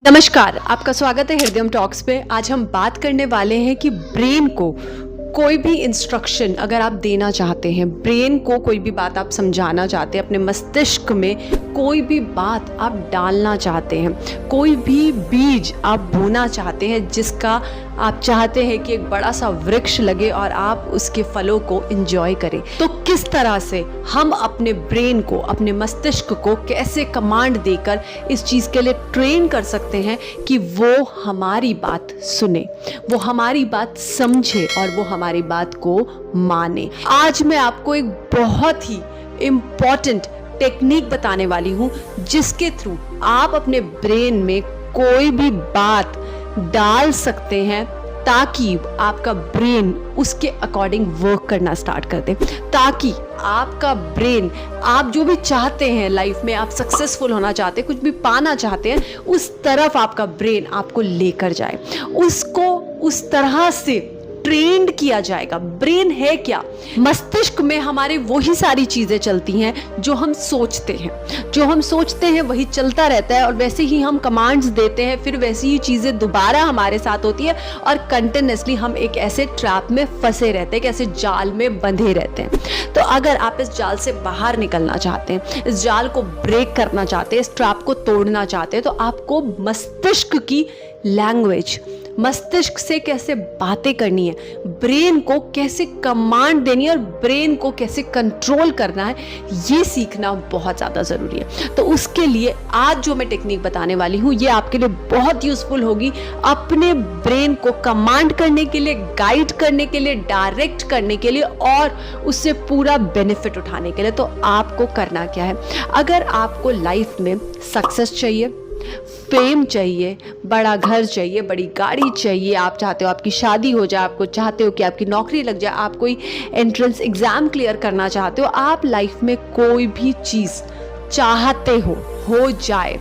नमस्कार, आपका स्वागत है हृदयम टॉक्स पे। आज हम बात करने वाले हैं कि ब्रेन को कोई भी इंस्ट्रक्शन अगर आप देना चाहते हैं, ब्रेन को कोई भी बात आप समझाना चाहते हैं, अपने मस्तिष्क में कोई भी बात आप डालना चाहते हैं, कोई भी बीज आप बोना चाहते हैं जिसका आप चाहते हैं कि एक बड़ा सा वृक्ष लगे और आप उसके फलों को एंजॉय करें, तो किस तरह से हम अपने ब्रेन को, अपने मस्तिष्क को कैसे कमांड देकर इस चीज़ के लिए ट्रेन कर सकते हैं कि वो हमारी बात सुने, वो हमारी बात समझे और वो हमारी बात को माने। आज मैं आपको एक बहुत ही इम्पॉर्टेंट टेक्निक बताने वाली हूँ जिसके थ्रू आप अपने ब्रेन में कोई भी बात डाल सकते हैं ताकि आपका ब्रेन उसके अकॉर्डिंग वर्क करना स्टार्ट कर दे, ताकि आपका ब्रेन, आप जो भी चाहते हैं लाइफ में, आप सक्सेसफुल होना चाहते हैं, कुछ भी पाना चाहते हैं, उस तरफ आपका ब्रेन आपको लेकर जाए, उसको उस तरह से ट्रेंड किया जाएगा। ब्रेन है क्या? मस्तिष्क में हमारे वही सारी चीजें चलती हैं जो हम सोचते हैं, जो हम सोचते हैं वही चलता रहता है और वैसे ही हम कमांड्स देते हैं, फिर वैसी ही चीजें दोबारा हमारे साथ होती है और कंटिन्यूसली हम एक ऐसे ट्रैप में फंसे रहते हैं, एक ऐसे जाल में बंधे रहते हैं। तो अगर आप इस जाल से बाहर निकलना चाहते हैं, इस जाल को ब्रेक करना चाहते हैं, इस ट्रैप को तोड़ना चाहते हैं, तो आपको मस्तिष्क की लैंग्वेज, मस्तिष्क से कैसे बातें करनी है, ब्रेन को कैसे कमांड देनी है और ब्रेन को कैसे कंट्रोल करना है, ये सीखना बहुत ज़्यादा ज़रूरी है। तो उसके लिए आज जो मैं टेक्निक बताने वाली हूँ ये आपके लिए बहुत यूज़फुल होगी, अपने ब्रेन को कमांड करने के लिए, गाइड करने के लिए, डायरेक्ट करने के लिए और उससे पूरा बेनिफिट उठाने के लिए। तो आपको करना क्या है? अगर आपको लाइफ में सक्सेस चाहिए, फेम चाहिए, बड़ा घर चाहिए, बड़ी गाड़ी चाहिए, आप चाहते हो आपकी शादी हो जाए, आपको चाहते हो कि आपकी नौकरी लग जाए, आप कोई एंट्रेंस एग्जाम क्लियर करना चाहते हो, आप लाइफ में कोई भी चीज़ चाहते हो जाए,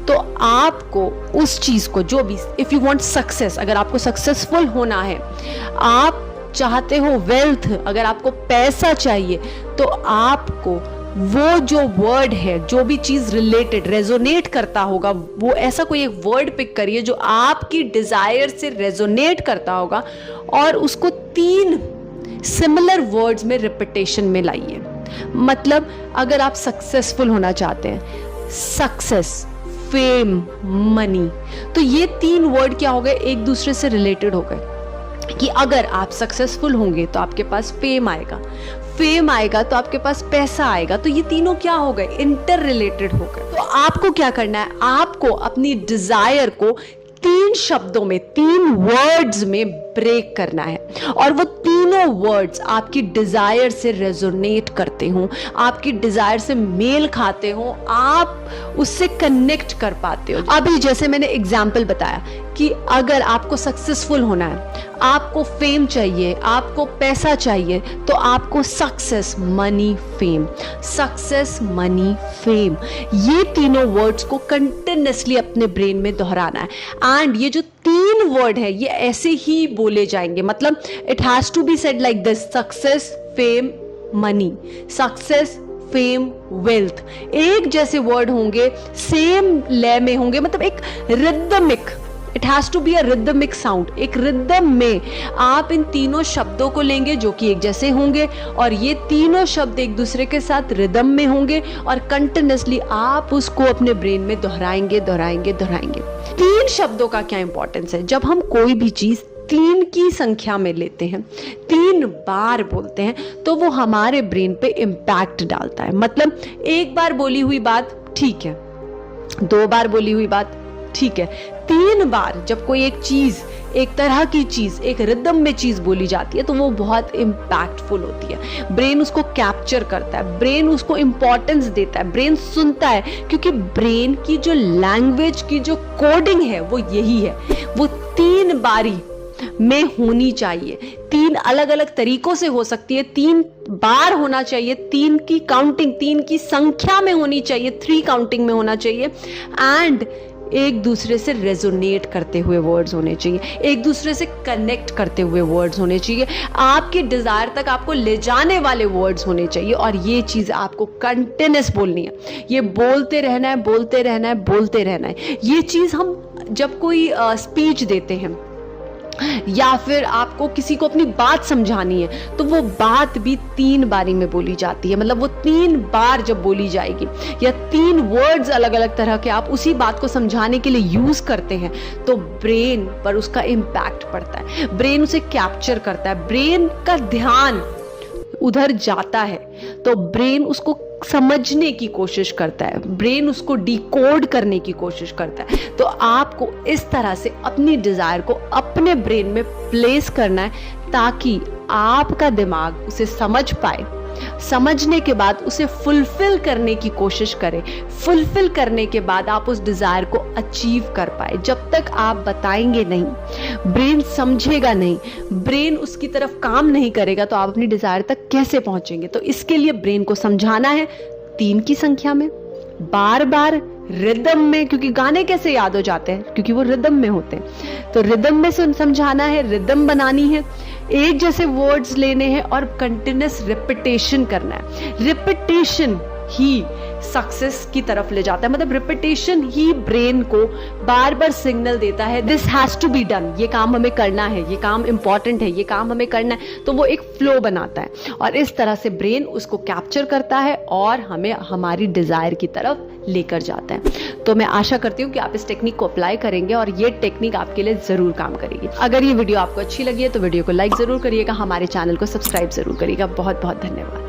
तो आपको उस चीज़ को, जो भी, इफ़ यू वांट सक्सेस, अगर आपको सक्सेसफुल होना है, आप चाहते हो वेल्थ, अगर आपको पैसा चाहिए, तो आपको वो जो वर्ड है, जो भी चीज़ रिलेटेड रेजोनेट करता होगा, वो ऐसा कोई एक वर्ड पिक करिए जो आपकी डिज़ायर से रेजोनेट करता होगा और उसको 3 सिमिलर वर्ड्स में रिपीटेशन में लाइए। मतलब अगर आप सक्सेसफुल होना चाहते हैं, सक्सेस, फेम, मनी, तो ये 3 वर्ड क्या हो गए? एक दूसरे से रिलेटेड हो गए कि अगर आप सक्सेसफुल होंगे तो आपके पास फेम आएगा, फेम आएगा तो आपके पास पैसा आएगा, तो ये तीनों क्या हो गए? इंटर रिलेटेड हो गए। तो आपको क्या करना है? आपको अपनी डिजायर को 3 शब्दों में, 3 वर्ड्स में ब्रेक करना है और वो तीनों वर्ड्स आपकी डिजायर से रेजोनेट करते हो, आपकी डिजायर से मेल खाते हो, आप उससे कनेक्ट कर पाते हो। अभी जैसे मैंने एग्जाम्पल बताया कि अगर आपको सक्सेसफुल होना है, आपको फेम चाहिए, आपको पैसा चाहिए, तो आपको success, money, fame, success, money, fame, ये तीनों वर्ड्स को कंटिन्यूसली अपने ब्रेन में दोहराना है। एंड ये जो 3 वर्ड है ये ऐसे ही बोले जाएंगे, मतलब it has to be said like this: success, fame, money, success, fame, wealth. एक जैसे वर्ड होंगे, सेम लय में होंगे, मतलब एक rhythmic, it has to be a rhythmic sound, एक रिदम में आप इन तीनों शब्दों को लेंगे जो कि एक जैसे होंगे और ये तीनों शब्द एक दूसरे के साथ रिदम में होंगे और कंटिन्यूसली आप उसको अपने ब्रेन में दोहराएंगे, दोहराएंगे, दोहराएंगे। 3 शब्दों का क्या इंपॉर्टेंस है? जब हम कोई भी चीज 3 की संख्या में लेते हैं, 3 बार बोलते हैं, तो वो हमारे ब्रेन पे इम्पैक्ट डालता है। मतलब एक बार बोली हुई बात ठीक है, 2 बार बोली हुई बात ठीक है, 3 बार जब कोई एक चीज, एक तरह की चीज, एक रिदम में चीज बोली जाती है तो वो बहुत इम्पैक्टफुल होती है। ब्रेन उसको कैप्चर करता है, ब्रेन उसको इंपॉर्टेंस देता है, ब्रेन सुनता है, क्योंकि ब्रेन की जो लैंग्वेज की जो कोडिंग है वो यही है, वो 3 बारी में होनी चाहिए, 3 अलग अलग तरीकों से हो सकती है, 3 बार होना चाहिए, 3 की काउंटिंग, 3 की संख्या में होनी चाहिए, 3 काउंटिंग में होना चाहिए, एंड एक दूसरे से रेजोनेट करते हुए वर्ड्स होने चाहिए, एक दूसरे से कनेक्ट करते हुए वर्ड्स होने चाहिए, आपकी डिजायर तक आपको ले जाने वाले वर्ड्स होने चाहिए। और ये चीज आपको कंटिन्यूस बोलनी है, ये बोलते रहना है, बोलते रहना है, बोलते रहना है। ये चीज हम जब कोई स्पीच देते हैं या फिर आपको किसी को अपनी बात समझानी है तो वो बात भी 3 बारी में बोली जाती है। मतलब वो 3 बार जब बोली जाएगी या 3 वर्ड्स अलग अलग तरह के आप उसी बात को समझाने के लिए यूज करते हैं तो ब्रेन पर उसका इम्पैक्ट पड़ता है, ब्रेन उसे कैप्चर करता है, ब्रेन का ध्यान उधर जाता है तो ब्रेन उसको समझने की कोशिश करता है, ब्रेन उसको डिकोड करने की कोशिश करता है। तो आपको इस तरह से अपनी डिजायर को अपने ब्रेन में प्लेस करना है ताकि आपका दिमाग उसे समझ पाए, समझने के बाद उसे फुलफिल करने की कोशिश करें, फुलफिल करने के बाद आप उस डिजायर को अचीव कर पाए। जब तक आप बताएंगे नहीं, ब्रेन समझेगा नहीं, ब्रेन उसकी तरफ काम नहीं करेगा तो आप अपनी डिजायर तक कैसे पहुंचेंगे। तो इसके लिए ब्रेन को समझाना है 3 की संख्या में, बार बार रिदम में, क्योंकि गाने कैसे याद हो जाते हैं, क्योंकि वो रिदम में होते हैं। तो रिदम में समझाना है, रिदम बनानी है, एक जैसे वर्ड्स लेने हैं और कंटिन्यूअस रिपीटेशन करना है। रिपीटेशन ही सक्सेस की तरफ ले जाता है, मतलब रिपीटेशन ही ब्रेन को बार बार सिग्नल देता है this has to be done, ये काम हमें करना है, ये काम इंपॉर्टेंट है, ये काम हमें करना है। तो वो एक फ्लो बनाता है और इस तरह से ब्रेन उसको कैप्चर करता है और हमें हमारी डिजायर की तरफ लेकर जाता है। तो मैं आशा करती हूँ कि आप इस टेक्निक को अप्लाई करेंगे और ये टेक्निक आपके लिए जरूर काम करेगी। अगर ये वीडियो आपको अच्छी लगी है तो वीडियो को लाइक जरूर करिएगा, हमारे चैनल को सब्सक्राइब जरूर करिएगा। बहुत बहुत धन्यवाद।